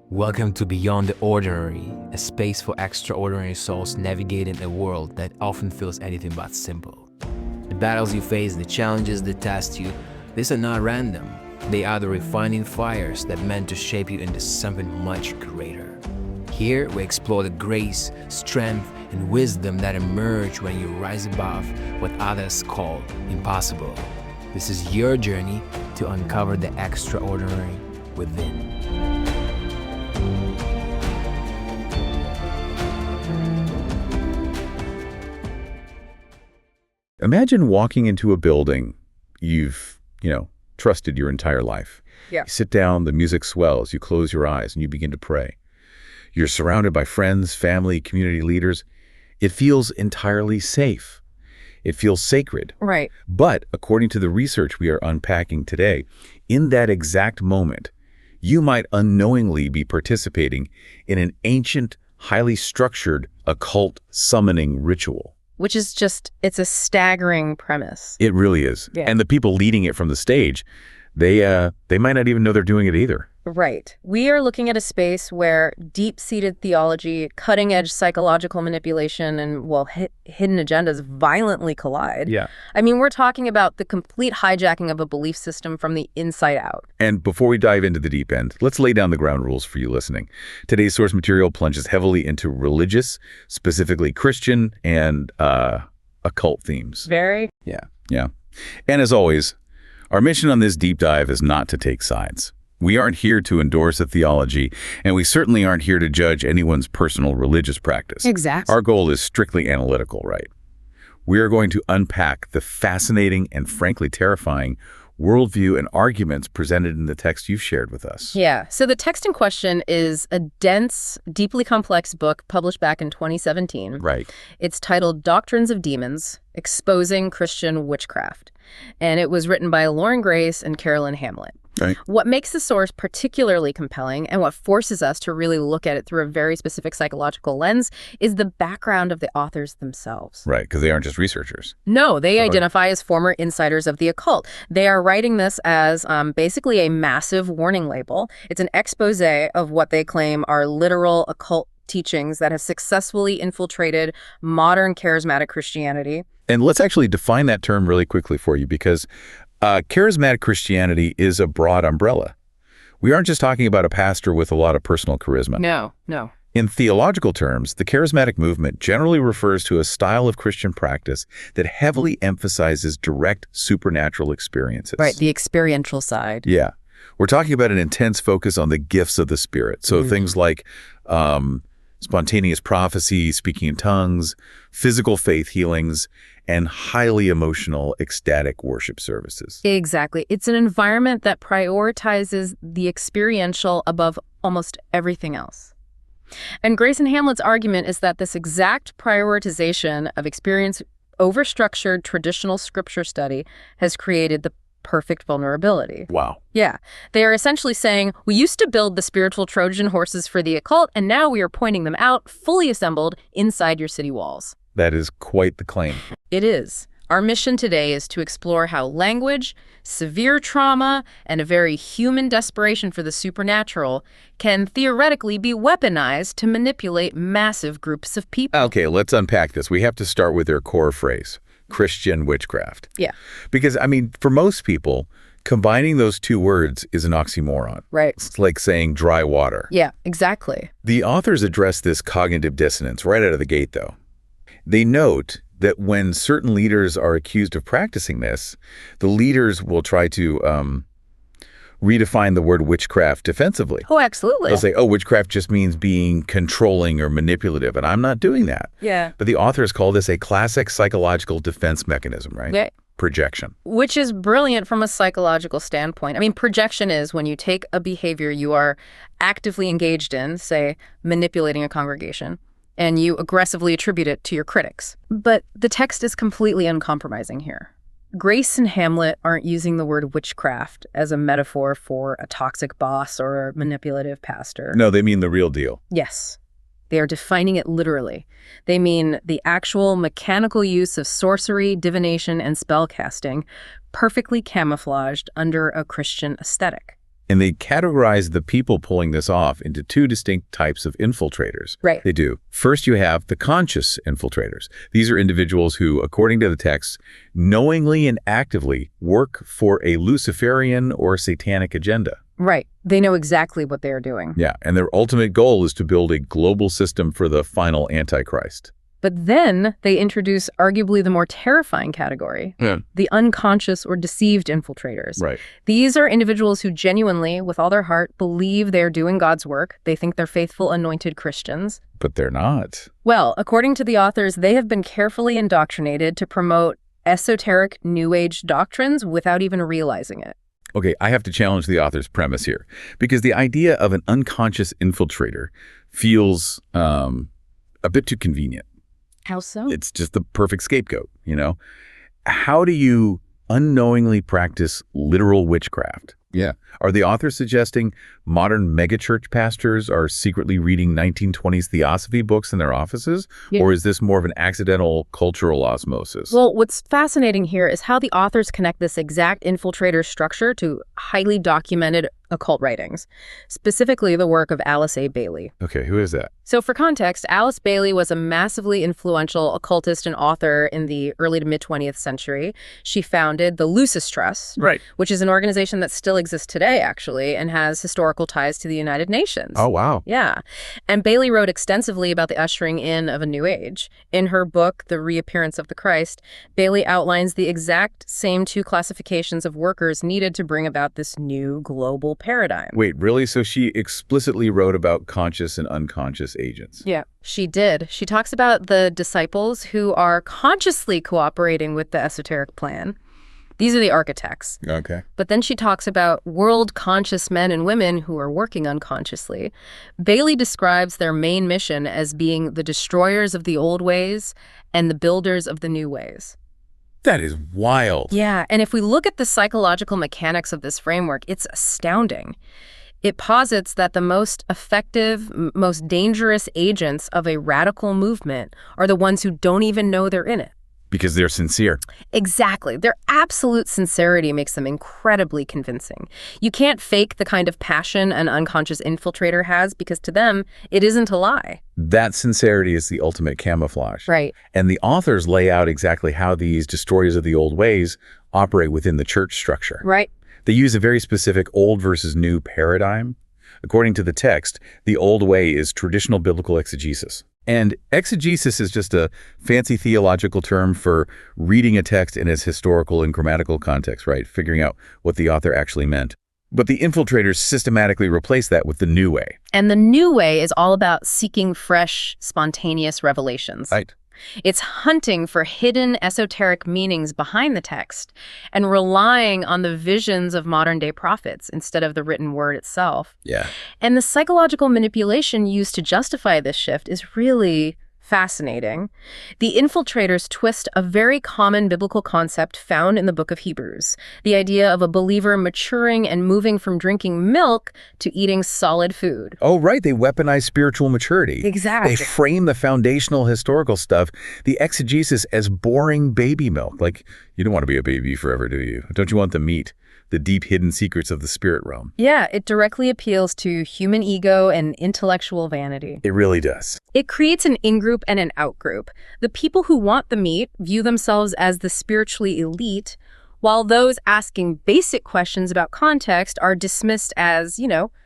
Welcome to Beyond the Ordinary, a space for extraordinary souls navigating a world that often feels anything but simple. The battles you face, the challenges that test you, these are not random. They are the refining fires that meant to shape you into something much greater. Here, we explore the grace, strength, and wisdom that emerge when you rise above what others call impossible. This is your journey to uncover the extraordinary within. Imagine walking into a building you've, trusted your entire life. Yeah. You sit down, the music swells, you close your eyes, and you begin to pray. You're surrounded by friends, family, community leaders. It feels entirely safe. It feels sacred. Right. But according to the research we are unpacking today, in that exact moment, you might unknowingly be participating in an ancient, highly structured, occult summoning ritual. Which is it's a staggering premise. It really is. Yeah. And the people leading it from the stage, they might not even know they're doing it either. Right. We are looking at a space where deep-seated theology, cutting-edge psychological manipulation, and, hidden agendas violently collide. Yeah. I mean, we're talking about the complete hijacking of a belief system from the inside out. And before we dive into the deep end, let's lay down the ground rules for you listening. Today's source material plunges heavily into religious, specifically Christian, and occult themes. Very. Yeah. And as always, our mission on this deep dive is not to take sides. We aren't here to endorse a theology, and we certainly aren't here to judge anyone's personal religious practice. Exactly. Our goal is strictly analytical, right? We are going to unpack the fascinating and frankly terrifying worldview and arguments presented in the text you've shared with us. Yeah. So the text in question is a dense, deeply complex book published back in 2017. Right. It's titled Doctrines of Demons, Exposing Christian Witchcraft. And it was written by Loren and Carolyn Hamlett. Right. What makes the source particularly compelling and what forces us to really look at it through a very specific psychological lens is the background of the authors themselves. Right, because they aren't just researchers. No, they identify as former insiders of the occult. They are writing this as basically a massive warning label. It's an expose of what they claim are literal occult teachings that have successfully infiltrated modern charismatic Christianity. And let's actually define that term really quickly for you, because charismatic Christianity is a broad umbrella. We aren't just talking about a pastor with a lot of personal charisma. No. In theological terms, the charismatic movement generally refers to a style of Christian practice that heavily emphasizes direct supernatural experiences. Right, the experiential side. Yeah. We're talking about an intense focus on the gifts of the Spirit. So things like spontaneous prophecy, speaking in tongues, physical faith healings, and highly emotional, ecstatic worship services. Exactly. It's an environment that prioritizes the experiential above almost everything else. And Grace and Hamlett's argument is that this exact prioritization of experience over structured traditional scripture study has created the perfect vulnerability. Wow. Yeah. They are essentially saying, we used to build the spiritual Trojan horses for the occult, and now we are pointing them out, fully assembled, inside your city walls. That is quite the claim. It is. Our mission today is to explore how language, severe trauma, and a very human desperation for the supernatural can theoretically be weaponized to manipulate massive groups of people. Okay, let's unpack this. We have to start with their core phrase, Christian witchcraft. Yeah. Because, for most people, combining those two words is an oxymoron. Right. It's like saying dry water. Yeah, exactly. The authors address this cognitive dissonance right out of the gate, though. They note that when certain leaders are accused of practicing this, the leaders will try to redefine the word witchcraft defensively. Oh, absolutely. They'll say, witchcraft just means being controlling or manipulative, and I'm not doing that. Yeah. But the authors call this a classic psychological defense mechanism, right? Yeah. Projection. Which is brilliant from a psychological standpoint. Projection is when you take a behavior you are actively engaged in, say, manipulating a congregation, and you aggressively attribute it to your critics. But the text is completely uncompromising here. Grace and Hamlett aren't using the word witchcraft as a metaphor for a toxic boss or a manipulative pastor. No, they mean the real deal. Yes. They are defining it literally. They mean the actual mechanical use of sorcery, divination, and spell casting, perfectly camouflaged under a Christian aesthetic. And they categorize the people pulling this off into two distinct types of infiltrators. Right. They do. First, you have the conscious infiltrators. These are individuals who, according to the text, knowingly and actively work for a Luciferian or satanic agenda. Right. They know exactly what they are doing. Yeah, and their ultimate goal is to build a global system for the final Antichrist. But then they introduce arguably the more terrifying category, the unconscious or deceived infiltrators. Right. These are individuals who genuinely, with all their heart, believe they're doing God's work. They think they're faithful, anointed Christians. But they're not. Well, according to the authors, they have been carefully indoctrinated to promote esoteric New Age doctrines without even realizing it. Okay, I have to challenge the author's premise here, because the idea of an unconscious infiltrator feels a bit too convenient. How so? It's just the perfect scapegoat, you know? How do you unknowingly practice literal witchcraft? Yeah. Are the authors suggesting modern megachurch pastors are secretly reading 1920s theosophy books in their offices? Yeah. Or is this more of an accidental cultural osmosis? Well, what's fascinating here is how the authors connect this exact infiltrator structure to highly documented occult writings, specifically the work of Alice A. Bailey. Okay, who is that? So for context, Alice Bailey was a massively influential occultist and author in the early to mid-20th century. She founded the Lucis Trust, Right. which is an organization that still exists today, actually, and has historical ties to the United Nations. Oh, wow. Yeah. And Bailey wrote extensively about the ushering in of a new age. In her book, The Reappearance of the Christ, Bailey outlines the exact same two classifications of workers needed to bring about this new global paradigm. Wait, really? So she explicitly wrote about conscious and unconscious agents? Yeah, she did. She talks about the disciples who are consciously cooperating with the esoteric plan. These are the architects. Okay. But then she talks about world-conscious men and women who are working unconsciously. Bailey describes their main mission as being the destroyers of the old ways and the builders of the new ways. That is wild. Yeah, and if we look at the psychological mechanics of this framework, it's astounding. It posits that the most effective, most dangerous agents of a radical movement are the ones who don't even know they're in it. Because they're sincere. Exactly. Their absolute sincerity makes them incredibly convincing. You can't fake the kind of passion an unconscious infiltrator has because to them, it isn't a lie. That sincerity is the ultimate camouflage. Right. And the authors lay out exactly how these destroyers of the old ways operate within the church structure. Right. They use a very specific old versus new paradigm. According to the text, the old way is traditional biblical exegesis. And exegesis is just a fancy theological term for reading a text in its historical and grammatical context, right? Figuring out what the author actually meant. But the infiltrators systematically replace that with the new way. And the new way is all about seeking fresh, spontaneous revelations. Right. It's hunting for hidden esoteric meanings behind the text and relying on the visions of modern-day prophets instead of the written word itself. Yeah. And the psychological manipulation used to justify this shift is really fascinating. The infiltrators twist a very common biblical concept found in the book of Hebrews, the idea of a believer maturing and moving from drinking milk to eating solid food. Oh, right. They weaponize spiritual maturity. Exactly. They frame the foundational historical stuff, the exegesis, as boring baby milk. Like, you don't want to be a baby forever, do you? Don't you want the meat? The deep hidden secrets of the spirit realm. Yeah, it directly appeals to human ego and intellectual vanity. It really does. It creates an in-group and an out-group. The people who want the meat view themselves as the spiritually elite, while those asking basic questions about context are dismissed as,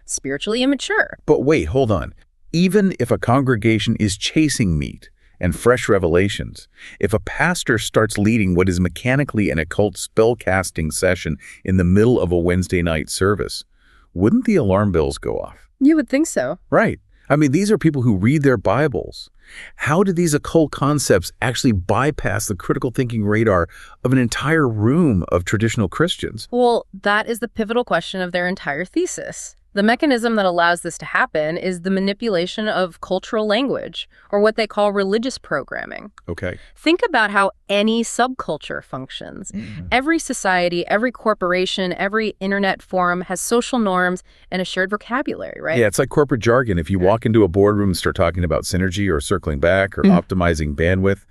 spiritually immature. But wait, hold on. Even if a congregation is chasing meat and fresh revelations, if a pastor starts leading what is mechanically an occult spell-casting session in the middle of a Wednesday night service, wouldn't the alarm bells go off? You would think so. Right. I mean, these are people who read their Bibles. How do these occult concepts actually bypass the critical thinking radar of an entire room of traditional Christians? Well, that is the pivotal question of their entire thesis. The mechanism that allows this to happen is the manipulation of cultural language, or what they call religious programming. Okay. Think about how any subculture functions. Every society, every corporation, every internet forum has social norms and a shared vocabulary, right? Yeah, it's like corporate jargon. If you walk into a boardroom and start talking about synergy or circling back or optimizing bandwidth,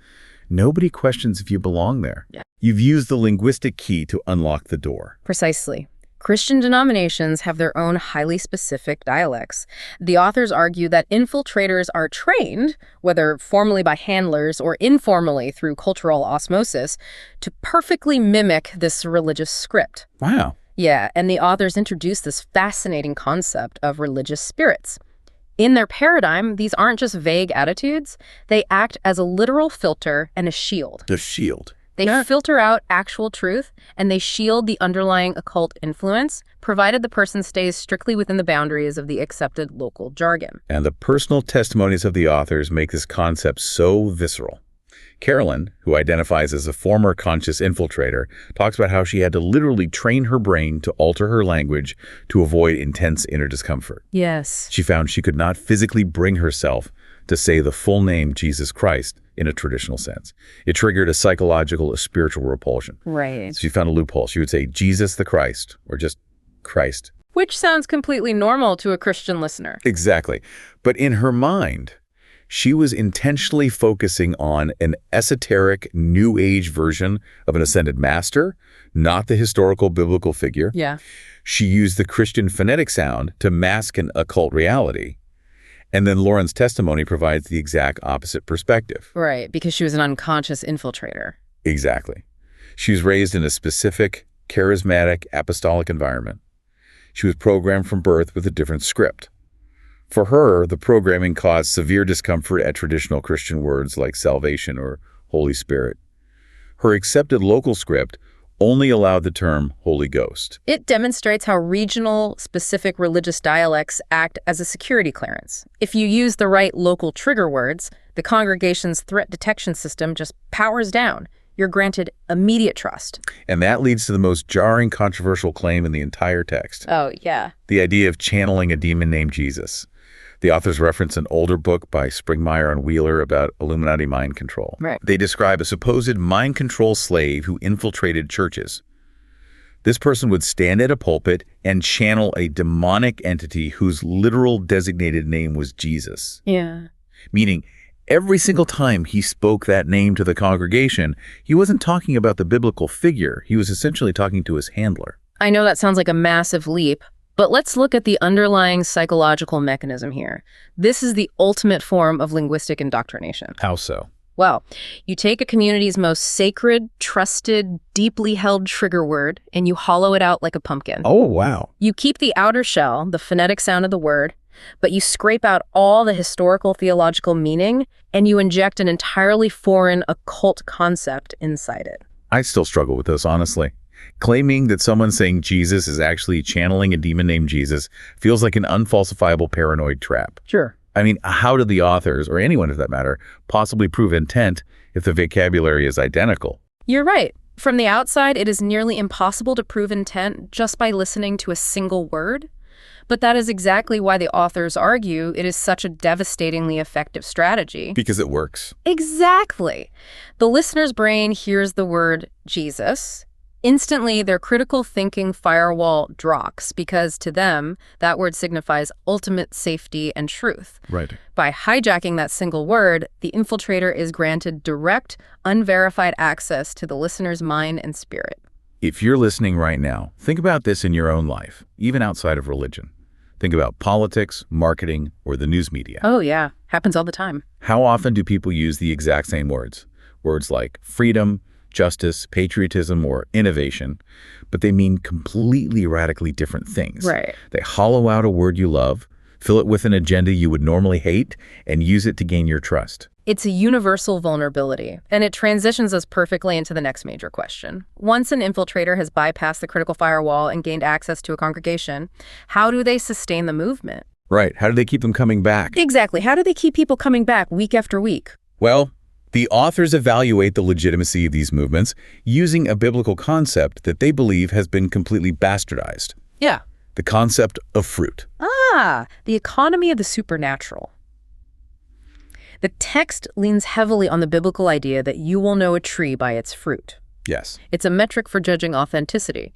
nobody questions if you belong there. Yeah. You've used the linguistic key to unlock the door. Precisely. Christian denominations have their own highly specific dialects. The authors argue that infiltrators are trained, whether formally by handlers or informally through cultural osmosis, to perfectly mimic this religious script. Wow. Yeah, and the authors introduce this fascinating concept of religious spirits. In their paradigm, these aren't just vague attitudes. They act as a literal filter and a shield. The shield. They filter out actual truth, and they shield the underlying occult influence, provided the person stays strictly within the boundaries of the accepted local jargon. And the personal testimonies of the authors make this concept so visceral. Carolyn, who identifies as a former conscious infiltrator, talks about how she had to literally train her brain to alter her language to avoid intense inner discomfort. Yes. She found she could not physically bring herself to say the full name Jesus Christ in a traditional sense. It triggered a psychological, a spiritual repulsion. Right. So she found a loophole. She would say Jesus the Christ, or just Christ. Which sounds completely normal to a Christian listener. Exactly. But in her mind, she was intentionally focusing on an esoteric, New Age version of an ascended master, not the historical biblical figure. Yeah. She used the Christian phonetic sound to mask an occult reality. And then Loren's testimony provides the exact opposite perspective. Right, because she was an unconscious infiltrator. Exactly. She was raised in a specific, charismatic, apostolic environment. She was programmed from birth with a different script. For her, the programming caused severe discomfort at traditional Christian words like salvation or Holy Spirit. Her accepted local script only allowed the term Holy Ghost. It demonstrates how regional, specific religious dialects act as a security clearance. If you use the right local trigger words, the congregation's threat detection system just powers down. You're granted immediate trust. And that leads to the most jarring, controversial claim in the entire text. Oh, yeah. The idea of channeling a demon named Jesus. The authors reference an older book by Springmeyer and Wheeler about Illuminati mind control. Right. They describe a supposed mind control slave who infiltrated churches. This person would stand at a pulpit and channel a demonic entity whose literal designated name was Jesus. Yeah. Meaning, every single time he spoke that name to the congregation, he wasn't talking about the biblical figure. He was essentially talking to his handler. I know that sounds like a massive leap, but let's look at the underlying psychological mechanism here. This is the ultimate form of linguistic indoctrination. How so? Well, you take a community's most sacred, trusted, deeply held trigger word, and you hollow it out like a pumpkin. Oh, wow. You keep the outer shell, the phonetic sound of the word, but you scrape out all the historical theological meaning, and you inject an entirely foreign occult concept inside it. I still struggle with this, honestly. Claiming that someone saying Jesus is actually channeling a demon named Jesus feels like an unfalsifiable paranoid trap. Sure. I mean, how did the authors, or anyone for that matter, possibly prove intent if the vocabulary is identical? You're right. From the outside, it is nearly impossible to prove intent just by listening to a single word. But that is exactly why the authors argue it is such a devastatingly effective strategy. Because it works. Exactly. The listener's brain hears the word Jesus. Instantly, their critical thinking firewall drops because to them, that word signifies ultimate safety and truth. Right. By hijacking that single word, the infiltrator is granted direct, unverified access to the listener's mind and spirit. If you're listening right now, think about this in your own life, even outside of religion. Think about politics, marketing, or the news media. Oh, yeah. Happens all the time. How often do people use the exact same words? Words like freedom, justice, patriotism, or innovation, but they mean completely radically different things. Right. They hollow out a word you love, fill it with an agenda you would normally hate, and use it to gain your trust. It's a universal vulnerability, and it transitions us perfectly into the next major question. Once an infiltrator has bypassed the critical firewall and gained access to a congregation, how do they sustain the movement? Right. How do they keep them coming back? Exactly. How do they keep people coming back week after week? Well, the authors evaluate the legitimacy of these movements using a biblical concept that they believe has been completely bastardized. Yeah. The concept of fruit. The economy of the supernatural. The text leans heavily on the biblical idea that you will know a tree by its fruit. Yes. It's a metric for judging authenticity.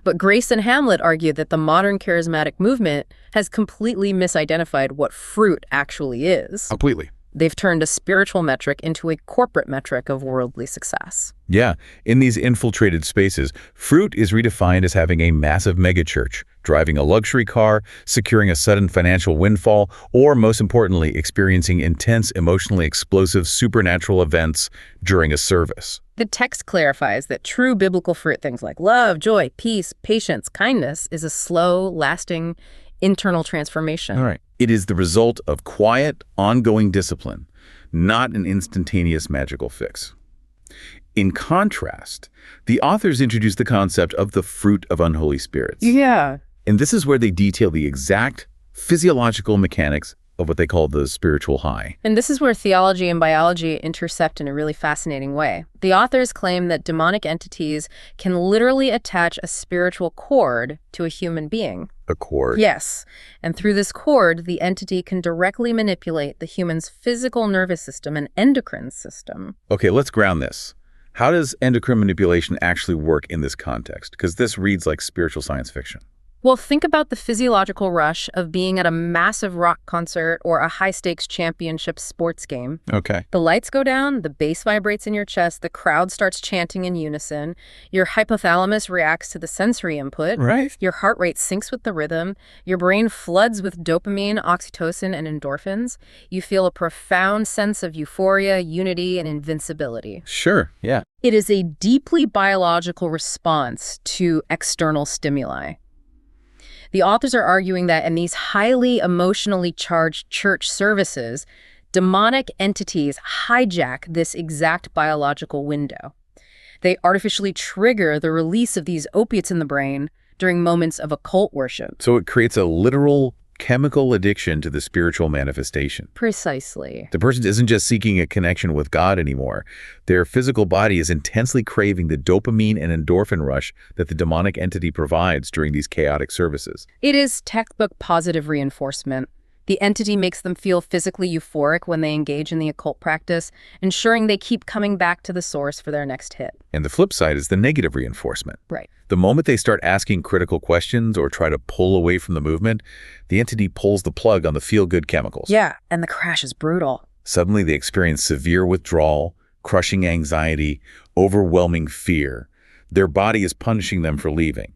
But Grace and Hamlett argue that the modern charismatic movement has completely misidentified what fruit actually is. Completely. They've turned a spiritual metric into a corporate metric of worldly success. Yeah, in these infiltrated spaces, fruit is redefined as having a massive megachurch, driving a luxury car, securing a sudden financial windfall, or most importantly, experiencing intense, emotionally explosive supernatural events during a service. The text clarifies that true biblical fruit, things like love, joy, peace, patience, kindness, is a slow, lasting, internal transformation. All right. It is the result of quiet, ongoing discipline, not an instantaneous magical fix. In contrast, the authors introduce the concept of the fruit of unholy spirits. Yeah. And this is where they detail the exact physiological mechanics of what they call the spiritual high. And this is where theology and biology intersect in a really fascinating way. The authors claim that demonic entities can literally attach a spiritual cord to a human being. A cord? Yes. And through this cord, the entity can directly manipulate the human's physical nervous system and endocrine system. Okay, let's ground this. How does endocrine manipulation actually work in this context? Because this reads like spiritual science fiction. Well, think about the physiological rush of being at a massive rock concert or a high-stakes championship sports game. Okay. The lights go down, the bass vibrates in your chest, the crowd starts chanting in unison, your hypothalamus reacts to the sensory input, Right. your heart rate syncs with the rhythm, your brain floods with dopamine, oxytocin, and endorphins. You feel a profound sense of euphoria, unity, and invincibility. Sure, yeah. It is a deeply biological response to external stimuli. The authors are arguing that in these highly emotionally charged church services, demonic entities hijack this exact biological window. They artificially trigger the release of these opiates in the brain during moments of occult worship. So it creates a literal chemical addiction to the spiritual manifestation. Precisely. The person isn't just seeking a connection with God anymore. Their physical body is intensely craving the dopamine and endorphin rush that the demonic entity provides during these chaotic services. It is textbook positive reinforcement. The entity makes them feel physically euphoric when they engage in the occult practice, ensuring they keep coming back to the source for their next hit. And the flip side is the negative reinforcement. Right. The moment they start asking critical questions or try to pull away from the movement, the entity pulls the plug on the feel-good chemicals. Yeah, and the crash is brutal. Suddenly they experience severe withdrawal, crushing anxiety, overwhelming fear. Their body is punishing them for leaving.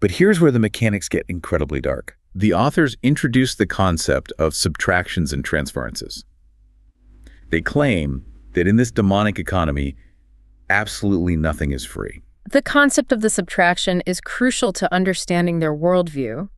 But here's where the mechanics get incredibly dark. The authors introduce the concept of subtractions and transferences. They claim that in this demonic economy, absolutely nothing is free. The concept of the subtraction is crucial to understanding their worldview.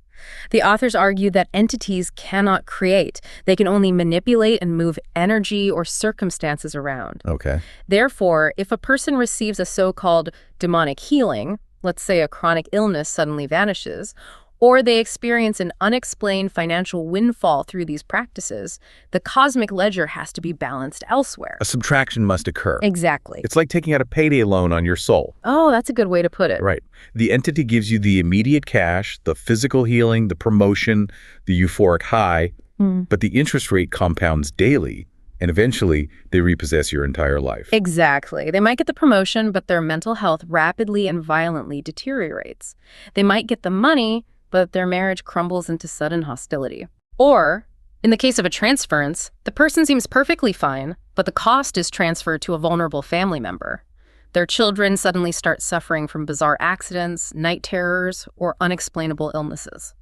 The authors argue that entities cannot create. They can only manipulate and move energy or circumstances around. Okay. Therefore, if a person receives a so-called demonic healing, let's say a chronic illness suddenly vanishes, or they experience an unexplained financial windfall through these practices, the cosmic ledger has to be balanced elsewhere. A subtraction must occur. Exactly. It's like taking out a payday loan on your soul. Oh, that's a good way to put it. Right. The entity gives you the immediate cash, the physical healing, the promotion, the euphoric high, but the interest rate compounds daily, and eventually they repossess your entire life. Exactly. They might get the promotion, but their mental health rapidly and violently deteriorates. They might get the money, but their marriage crumbles into sudden hostility. Or, in the case of a transference, the person seems perfectly fine, but the cost is transferred to a vulnerable family member. Their children suddenly start suffering from bizarre accidents, night terrors, or unexplainable illnesses.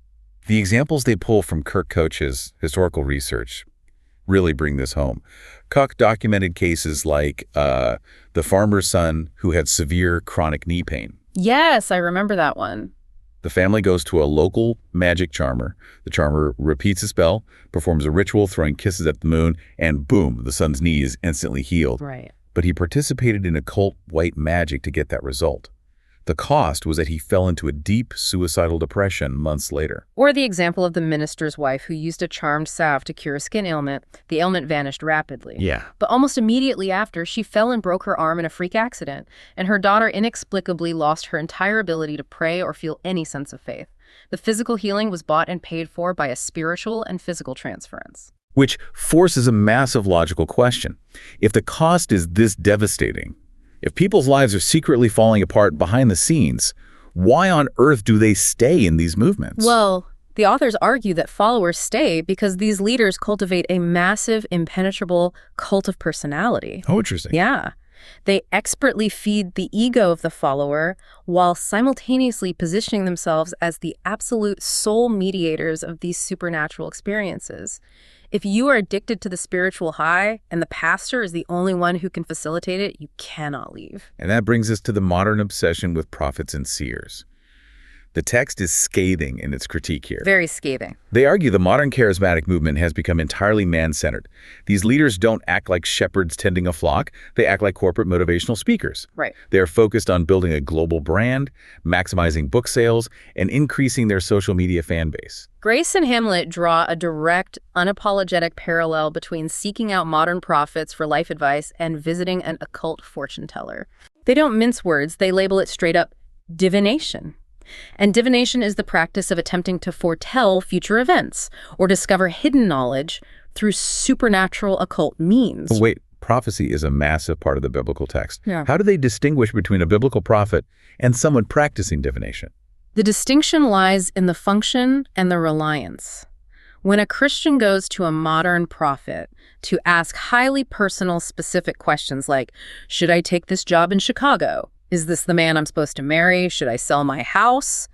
The examples they pull from Kirk Koch's historical research really bring this home. Koch documented cases like the farmer's son who had severe chronic knee pain. Yes, I remember that one. The family goes to a local magic charmer. The charmer repeats a spell, performs a ritual throwing kisses at the moon, and boom, the son's knee is instantly healed. Right. But he participated in occult white magic to get that result. The cost was that he fell into a deep suicidal depression months later. Or the example of the minister's wife who used a charmed salve to cure a skin ailment. The ailment vanished rapidly. Yeah. But almost immediately after, she fell and broke her arm in a freak accident, and her daughter inexplicably lost her entire ability to pray or feel any sense of faith. The physical healing was bought and paid for by a spiritual and physical transference. Which forces a massive logical question. If the cost is this devastating, if people's lives are secretly falling apart behind the scenes, why on earth do they stay in these movements? Well, The authors argue that followers stay because these leaders cultivate a massive, impenetrable cult of personality. Oh, interesting. Yeah. They expertly feed the ego of the follower while simultaneously positioning themselves as the absolute sole mediators of these supernatural experiences. If you are addicted to the spiritual high and the pastor is the only one who can facilitate it, you cannot leave. And that brings us to the modern obsession with prophets and seers. The text is scathing in its critique here. Very scathing. They argue the modern charismatic movement has become entirely man-centered. These leaders don't act like shepherds tending a flock. They act like corporate motivational speakers. Right. They are focused on building a global brand, maximizing book sales, and increasing their social media fan base. Grace and Hamlett draw a direct, unapologetic parallel between seeking out modern prophets for life advice and visiting an occult fortune teller. They don't mince words. They label it straight up divination. And divination is the practice of attempting to foretell future events or discover hidden knowledge through supernatural occult means. Wait, prophecy is a massive part of the biblical text. Yeah. How do they distinguish between a biblical prophet and someone practicing divination? The distinction lies in the function and the reliance. When a Christian goes to a modern prophet to ask highly personal, specific questions like, should I take this job in Chicago? Is this the man I'm supposed to marry? Should I sell my house?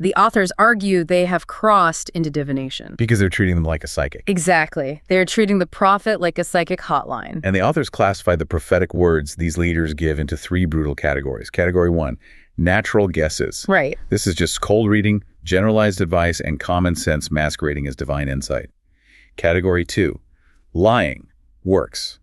The authors argue they have crossed into divination. Because they're treating them like a psychic. Exactly. They're treating the prophet like a psychic hotline. And the authors classify the prophetic words these leaders give into three brutal categories. Category 1, natural guesses. Right. This is just cold reading, generalized advice, and common sense masquerading as divine insight. Category 2, lying, works.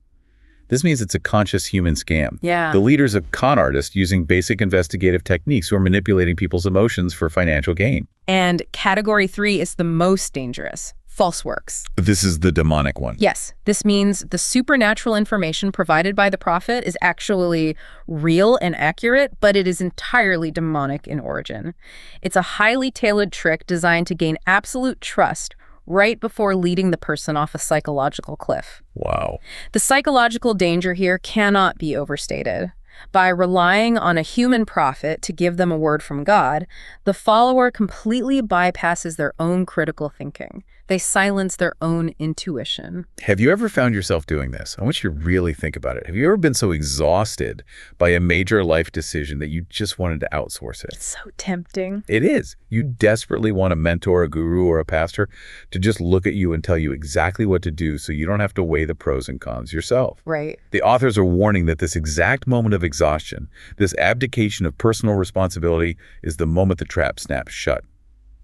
This means it's a conscious human scam. Yeah. The leader's a con artist using basic investigative techniques who are manipulating people's emotions for financial gain. And category 3 is the most dangerous. False works. This is the demonic one. Yes, this means the supernatural information provided by the prophet is actually real and accurate, but it is entirely demonic in origin. It's a highly tailored trick designed to gain absolute trust right before leading the person off a psychological cliff. Wow. The psychological danger here cannot be overstated. By relying on a human prophet to give them a word from God, the follower completely bypasses their own critical thinking. They silence their own intuition. Have you ever found yourself doing this? I want you to really think about it. Have you ever been so exhausted by a major life decision that you just wanted to outsource it? It's so tempting. It is. You desperately want a mentor, a guru, or a pastor to just look at you and tell you exactly what to do so you don't have to weigh the pros and cons yourself. Right. The authors are warning that this exact moment of exhaustion, this abdication of personal responsibility, is the moment the trap snaps shut.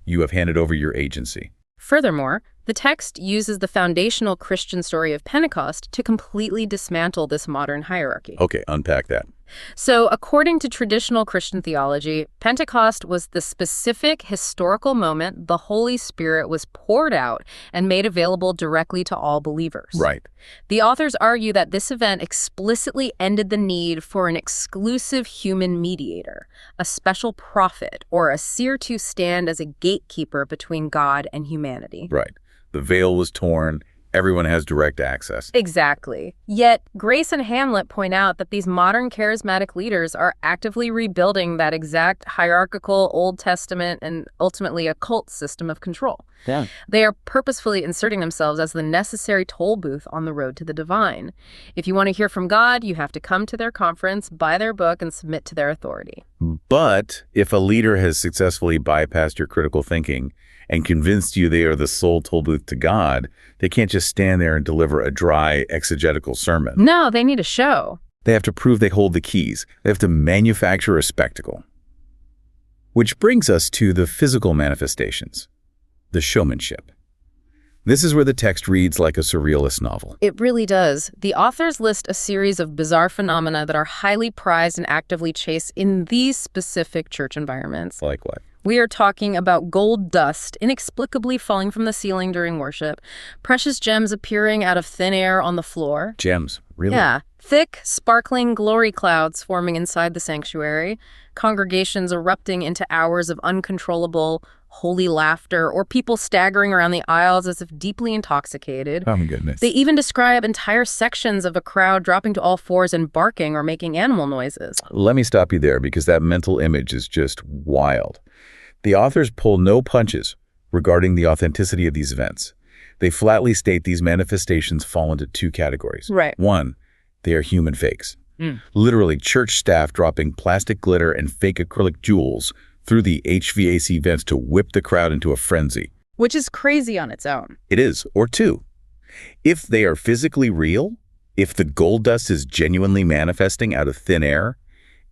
You have handed over your agency. Furthermore, the text uses the foundational Christian story of Pentecost to completely dismantle this modern hierarchy. Okay, unpack that. So, according to traditional Christian theology, Pentecost was the specific historical moment the Holy Spirit was poured out and made available directly to all believers. Right. The authors argue that this event explicitly ended the need for an exclusive human mediator, a special prophet, or a seer to stand as a gatekeeper between God and humanity. Right. The veil was torn. Everyone has direct access. Exactly. Yet, Grace and Hamlett point out that these modern charismatic leaders are actively rebuilding that exact hierarchical Old Testament and ultimately occult system of control. Yeah. They are purposefully inserting themselves as the necessary toll booth on the road to the divine. If you want to hear from God, you have to come to their conference, buy their book, and submit to their authority. But if a leader has successfully bypassed your critical thinking and convinced you they are the sole toll booth to God, they can't just stand there and deliver a dry exegetical sermon. No, they need a show. They have to prove they hold the keys. They have to manufacture a spectacle. Which brings us to the physical manifestations, the showmanship. This is where the text reads like a surrealist novel. It really does. The authors list a series of bizarre phenomena that are highly prized and actively chased in these specific church environments. Like what? We are talking about gold dust inexplicably falling from the ceiling during worship, precious gems appearing out of thin air on the floor. Gems, really? Yeah. Thick, sparkling glory clouds forming inside the sanctuary, congregations erupting into hours of uncontrollable, holy laughter, or people staggering around the aisles as if deeply intoxicated. Oh, my goodness. They even describe entire sections of a crowd dropping to all fours and barking or making animal noises. Let me stop you there because that mental image is just wild. The authors pull no punches. regarding the authenticity of these events. They flatly state these manifestations fall into two categories. Right. One, they are human fakes. Literally, church staff dropping plastic glitter and fake acrylic jewels through the HVAC vents to whip the crowd into a frenzy. Which is crazy on its own. It is. Or two, if they are physically real, if the gold dust is genuinely manifesting out of thin air,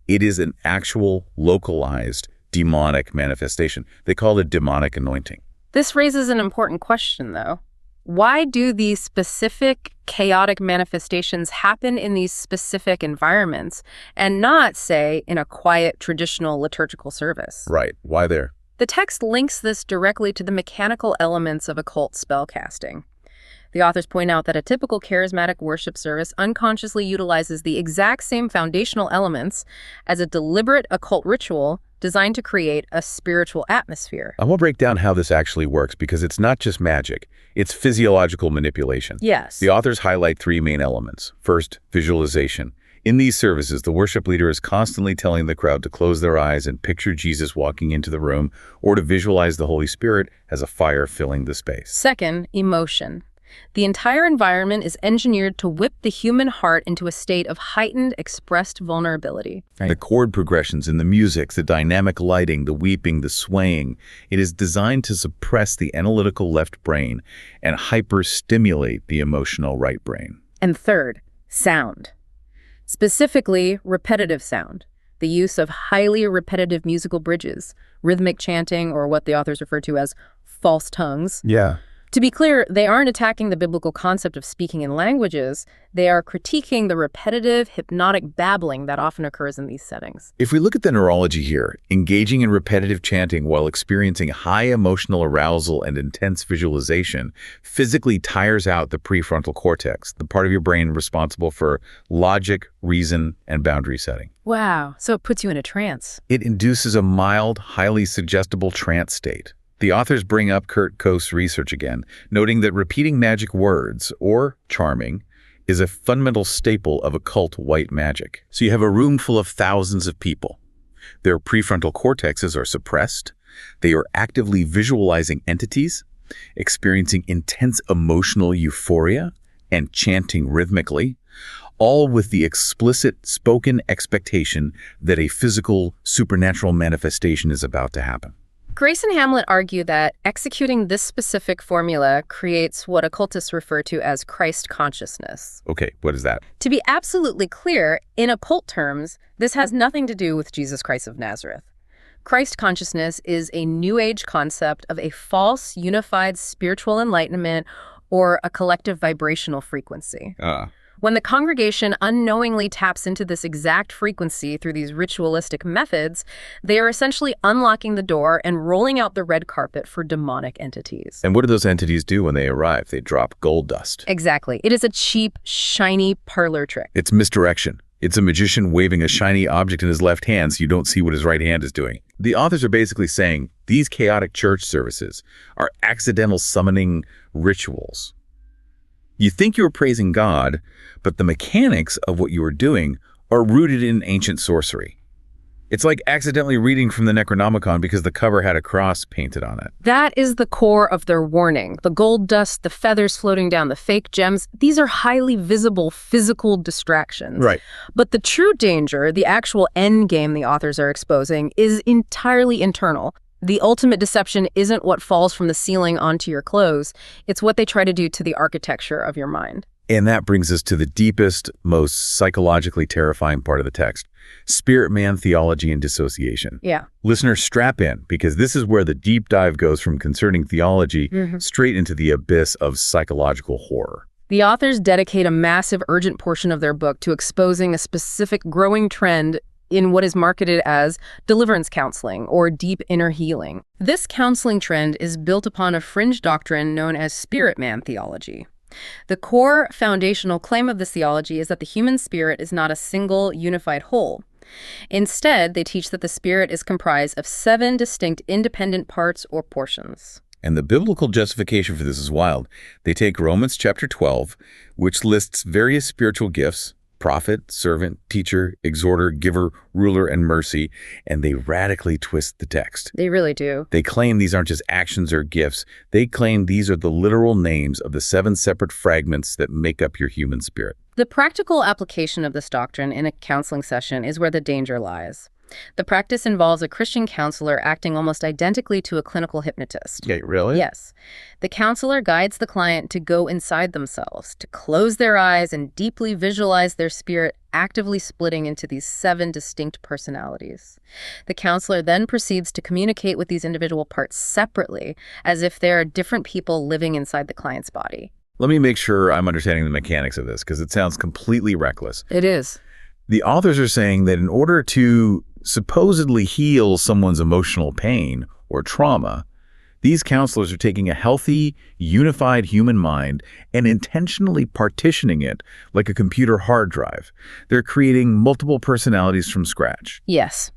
it is an actual, localized, demonic manifestation. They call it demonic anointing. This raises an important question, though. Why do these specific chaotic manifestations happen in these specific environments and not, say, in a quiet, traditional liturgical service? Right. Why there? The text links this directly to the mechanical elements of occult spellcasting. The authors point out that a typical charismatic worship service unconsciously utilizes the exact same foundational elements as a deliberate occult ritual designed to create a spiritual atmosphere. I will break down how this actually works because it's not just magic, it's physiological manipulation. Yes. The authors highlight three main elements. First, visualization. In these services, the worship leader is constantly telling the crowd to close their eyes and picture Jesus walking into the room or to visualize the Holy Spirit as a fire filling the space. Second, emotion. The entire environment is engineered to whip the human heart into a state of heightened, expressed vulnerability. Right. The chord progressions in the music, the dynamic lighting, the weeping, the swaying, it is designed to suppress the analytical left brain and hyper-stimulate the emotional right brain. And third, sound. Specifically, repetitive sound. The use of highly repetitive musical bridges, rhythmic chanting, or what the authors refer to as false tongues. Yeah. To be clear, they aren't attacking the biblical concept of speaking in languages. They are critiquing the repetitive, hypnotic babbling that often occurs in these settings. If we look at the neurology here, engaging in repetitive chanting while experiencing high emotional arousal and intense visualization physically tires out the prefrontal cortex, the part of your brain responsible for logic, reason, and boundary setting. Wow, so it puts you in a trance. It induces a mild, highly suggestible trance state. The authors bring up Kurt Koch's research again, noting that repeating magic words, or charming, is a fundamental staple of occult white magic. So you have a room full of thousands of people. Their prefrontal cortexes are suppressed. They are actively visualizing entities, experiencing intense emotional euphoria, and chanting rhythmically, all with the explicit spoken expectation that a physical, supernatural manifestation is about to happen. Grace and Hamlett argue that executing this specific formula creates what occultists refer to as Christ consciousness. Okay, what is that? To be absolutely clear, in occult terms, this has nothing to do with Jesus Christ of Nazareth. Christ consciousness is a New Age concept of a false, unified spiritual enlightenment or a collective vibrational frequency. When the congregation unknowingly taps into this exact frequency through these ritualistic methods, they are essentially unlocking the door and rolling out the red carpet for demonic entities. And what do those entities do when they arrive? They drop gold dust. Exactly. It is a cheap, shiny parlor trick. It's misdirection. It's a magician waving a shiny object in his left hand so you don't see what his right hand is doing. The authors are basically saying these chaotic church services are accidental summoning rituals. You think you're praising God, but the mechanics of what you are doing are rooted in ancient sorcery. It's like accidentally reading from the Necronomicon because the cover had a cross painted on it. That is the core of their warning. The gold dust, the feathers floating down, the fake gems, these are highly visible physical distractions. Right. But the true danger, the actual end game the authors are exposing, is entirely internal. The ultimate deception isn't what falls from the ceiling onto your clothes. It's what they try to do to the architecture of your mind. And that brings us to the deepest, most psychologically terrifying part of the text, spirit man theology and dissociation. Yeah. Listeners, strap in, because this is where the deep dive goes from concerning theology straight into the abyss of psychological horror. The authors dedicate a massive, urgent portion of their book to exposing a specific growing trend in what is marketed as deliverance counseling or deep inner healing. This counseling trend is built upon a fringe doctrine known as spirit man theology. The core foundational claim of this theology is that the human spirit is not a single, unified whole. Instead, they teach that the spirit is comprised of 7 distinct independent parts or portions. And the biblical justification for this is wild. They take Romans chapter 12, which lists various spiritual gifts, prophet, servant, teacher, exhorter, giver, ruler, and mercy, and they radically twist the text. They really do. They claim these aren't just actions or gifts. They claim these are the literal names of the 7 separate fragments that make up your human spirit. The practical application of this doctrine in a counseling session is where the danger lies. The practice involves a Christian counselor acting almost identically to a clinical hypnotist. Okay, really? Yes. The counselor guides the client to go inside themselves, to close their eyes and deeply visualize their spirit actively splitting into these 7 distinct personalities. The counselor then proceeds to communicate with these individual parts separately, as if they are different people living inside the client's body. Let me make sure I'm understanding the mechanics of this, because it sounds completely reckless. It is. The authors are saying that in order to supposedly heal someone's emotional pain or trauma, these counselors are taking a healthy, unified human mind and intentionally partitioning it like a computer hard drive. They're creating multiple personalities from scratch. Yes.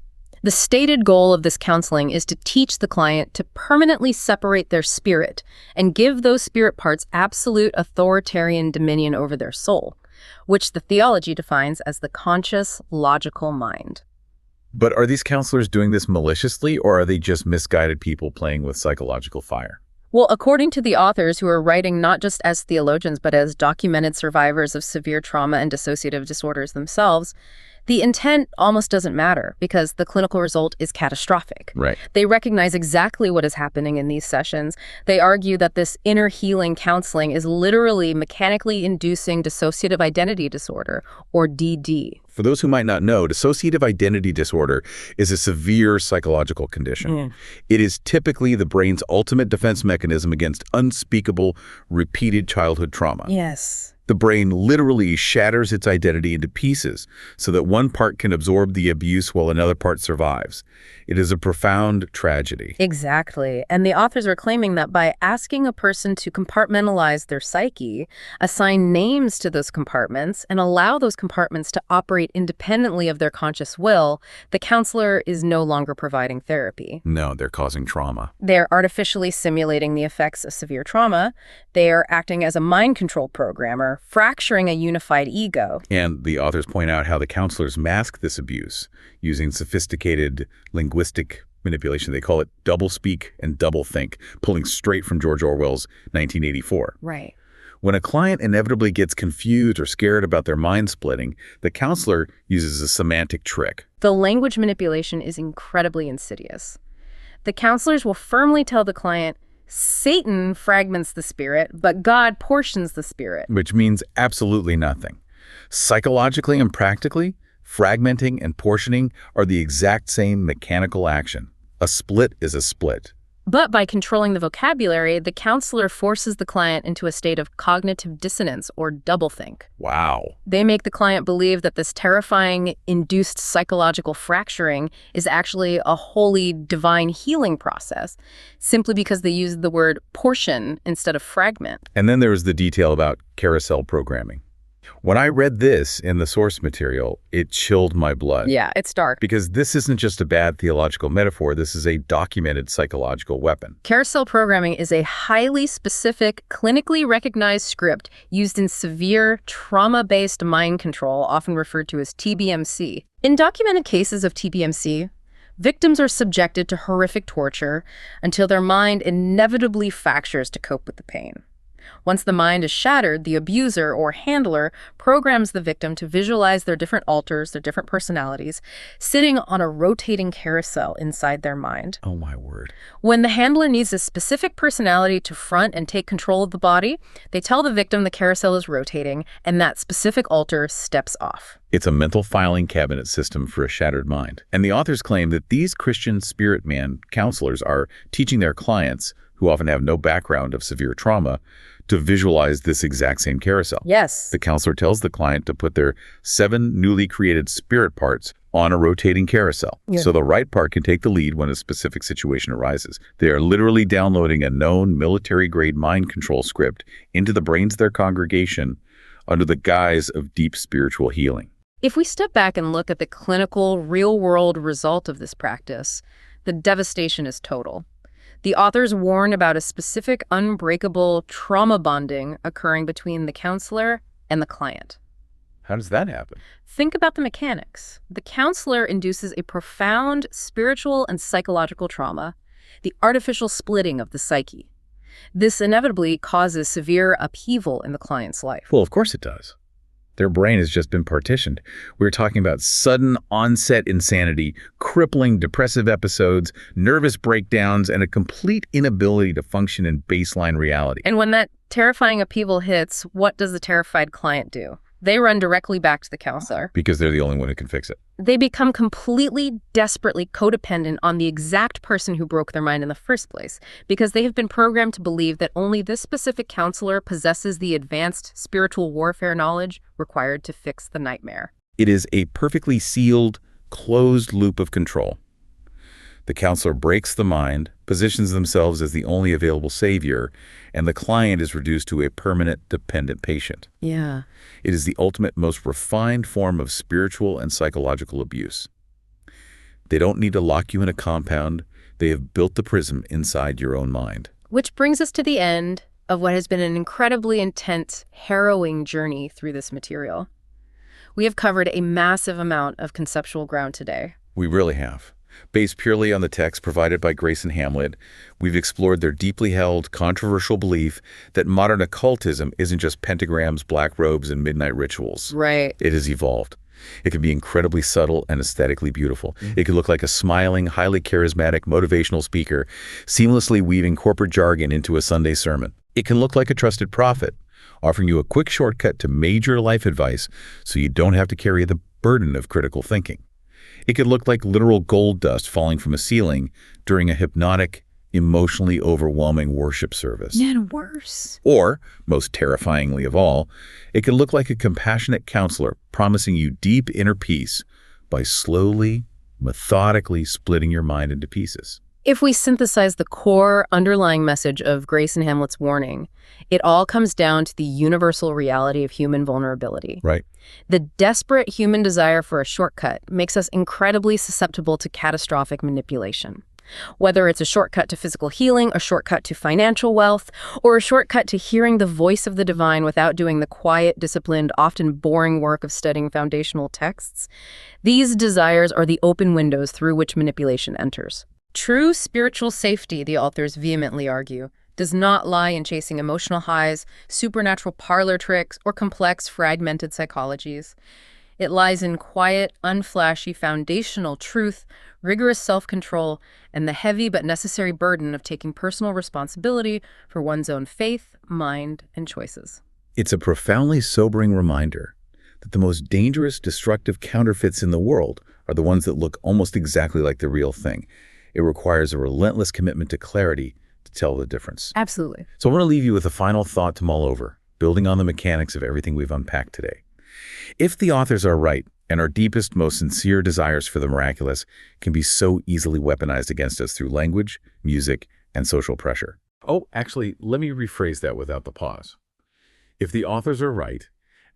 The stated goal of this counseling is to teach the client to permanently separate their spirit and give those spirit parts absolute authoritarian dominion over their soul, which the theology defines as the conscious, logical mind. But are these counselors doing this maliciously, or are they just misguided people playing with psychological fire? Well, according to the authors, who are writing not just as theologians but as documented survivors of severe trauma and dissociative disorders themselves, the intent almost doesn't matter because the clinical result is catastrophic. Right. They recognize exactly what is happening in these sessions. They argue that this inner healing counseling is literally mechanically inducing dissociative identity disorder, or DD. For those who might not know, dissociative identity disorder is a severe psychological condition. It is typically the brain's ultimate defense mechanism against unspeakable, repeated childhood trauma. Yes. The brain literally shatters its identity into pieces so that one part can absorb the abuse while another part survives. It is a profound tragedy. Exactly. And the authors are claiming that by asking a person to compartmentalize their psyche, assign names to those compartments, and allow those compartments to operate independently of their conscious will, the counselor is no longer providing therapy. No, they're causing trauma. They're artificially simulating the effects of severe trauma. They are acting as a mind control programmer, fracturing a unified ego. And the authors point out how the counselors mask this abuse using sophisticated linguistic manipulation. They call it doublespeak and doublethink, pulling straight from George Orwell's 1984. Right. When a client inevitably gets confused or scared about their mind splitting, the counselor uses a semantic trick. The language manipulation is incredibly insidious. The counselors will firmly tell the client, Satan fragments the spirit, but God portions the spirit. Which means absolutely nothing. Psychologically and practically, fragmenting and portioning are the exact same mechanical action. A split is a split. But by controlling the vocabulary, the counselor forces the client into a state of cognitive dissonance or doublethink. Wow. They make the client believe that this terrifying, induced psychological fracturing is actually a wholly divine healing process, simply because they use the word portion instead of fragment. And then there was the detail about carousel programming. When I read this in the source material, it chilled my blood. Yeah, it's dark. Because this isn't just a bad theological metaphor, this is a documented psychological weapon. Carousel programming is a highly specific, clinically recognized script used in severe, trauma-based mind control, often referred to as TBMC. In documented cases of TBMC, victims are subjected to horrific torture until their mind inevitably fractures to cope with the pain. Once the mind is shattered, the abuser or handler programs the victim to visualize their different alters, their different personalities, sitting on a rotating carousel inside their mind. Oh, my word. When the handler needs a specific personality to front and take control of the body, they tell the victim the carousel is rotating, and that specific alter steps off. It's a mental filing cabinet system for a shattered mind. And the authors claim that these Christian spirit man counselors are teaching their clients, who often have no background of severe trauma, to visualize this exact same carousel. Yes. The counselor tells the client to put their 7 newly created spirit parts on a rotating carousel, so the right part can take the lead when a specific situation arises. They are literally downloading a known military-grade mind control script into the brains of their congregation under the guise of deep spiritual healing. If we step back and look at the clinical, real-world result of this practice, the devastation is total. The authors warn about a specific unbreakable trauma bonding occurring between the counselor and the client. How does that happen? Think about the mechanics. The counselor induces a profound spiritual and psychological trauma, the artificial splitting of the psyche. This inevitably causes severe upheaval in the client's life. Well, of course it does. Their brain has just been partitioned. We're talking about sudden onset insanity, crippling depressive episodes, nervous breakdowns, and a complete inability to function in baseline reality. And when that terrifying upheaval hits, what does the terrified client do? They run directly back to the counselor. Because they're the only one who can fix it. They become completely, desperately codependent on the exact person who broke their mind in the first place, because they have been programmed to believe that only this specific counselor possesses the advanced spiritual warfare knowledge required to fix the nightmare. It is a perfectly sealed, closed loop of control. The counselor breaks the mind, positions themselves as the only available savior, and the client is reduced to a permanent, dependent patient. Yeah. It is the ultimate, most refined form of spiritual and psychological abuse. They don't need to lock you in a compound. They have built the prison inside your own mind. Which brings us to the end of what has been an incredibly intense, harrowing journey through this material. We have covered a massive amount of conceptual ground today. We really have. Based purely on the text provided by Grace and Hamlett, we've explored their deeply held, controversial belief that modern occultism isn't just pentagrams, black robes, and midnight rituals. Right. It has evolved. It can be incredibly subtle and aesthetically beautiful. It can look like a smiling, highly charismatic, motivational speaker, seamlessly weaving corporate jargon into a Sunday sermon. It can look like a trusted prophet, offering you a quick shortcut to major life advice so you don't have to carry the burden of critical thinking. It could look like literal gold dust falling from a ceiling during a hypnotic, emotionally overwhelming worship service. And worse. Or, most terrifyingly of all, it could look like a compassionate counselor promising you deep inner peace by slowly, methodically splitting your mind into pieces. If we synthesize the core underlying message of Grace and Hamlett's warning, it all comes down to the universal reality of human vulnerability. Right. The desperate human desire for a shortcut makes us incredibly susceptible to catastrophic manipulation. Whether it's a shortcut to physical healing, a shortcut to financial wealth, or a shortcut to hearing the voice of the divine without doing the quiet, disciplined, often boring work of studying foundational texts, these desires are the open windows through which manipulation enters. True spiritual safety, the authors vehemently argue, does not lie in chasing emotional highs, supernatural parlor tricks, or complex, fragmented psychologies. It lies in quiet, unflashy, foundational truth, rigorous self-control, and the heavy but necessary burden of taking personal responsibility for one's own faith, mind, and choices. It's a profoundly sobering reminder that the most dangerous, destructive counterfeits in the world are the ones that look almost exactly like the real thing. It requires a relentless commitment to clarity to tell the difference. Absolutely. So I want to leave you with a final thought to mull over, building on the mechanics of everything we've unpacked today. If the authors are right, and our deepest, most sincere desires for the miraculous can be so easily weaponized against us through language, music, and social pressure. Oh, actually, let me rephrase that without the pause. If the authors are right,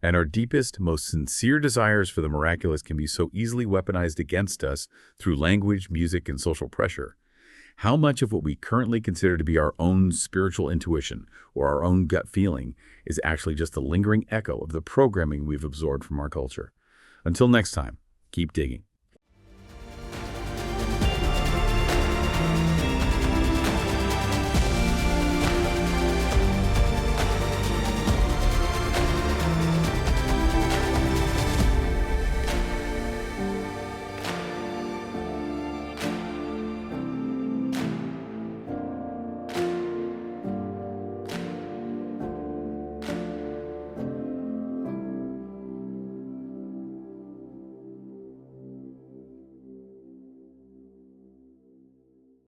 and our deepest, most sincere desires for the miraculous can be so easily weaponized against us through language, music, and social pressure, how much of what we currently consider to be our own spiritual intuition or our own gut feeling is actually just a lingering echo of the programming we've absorbed from our culture? Until next time, keep digging.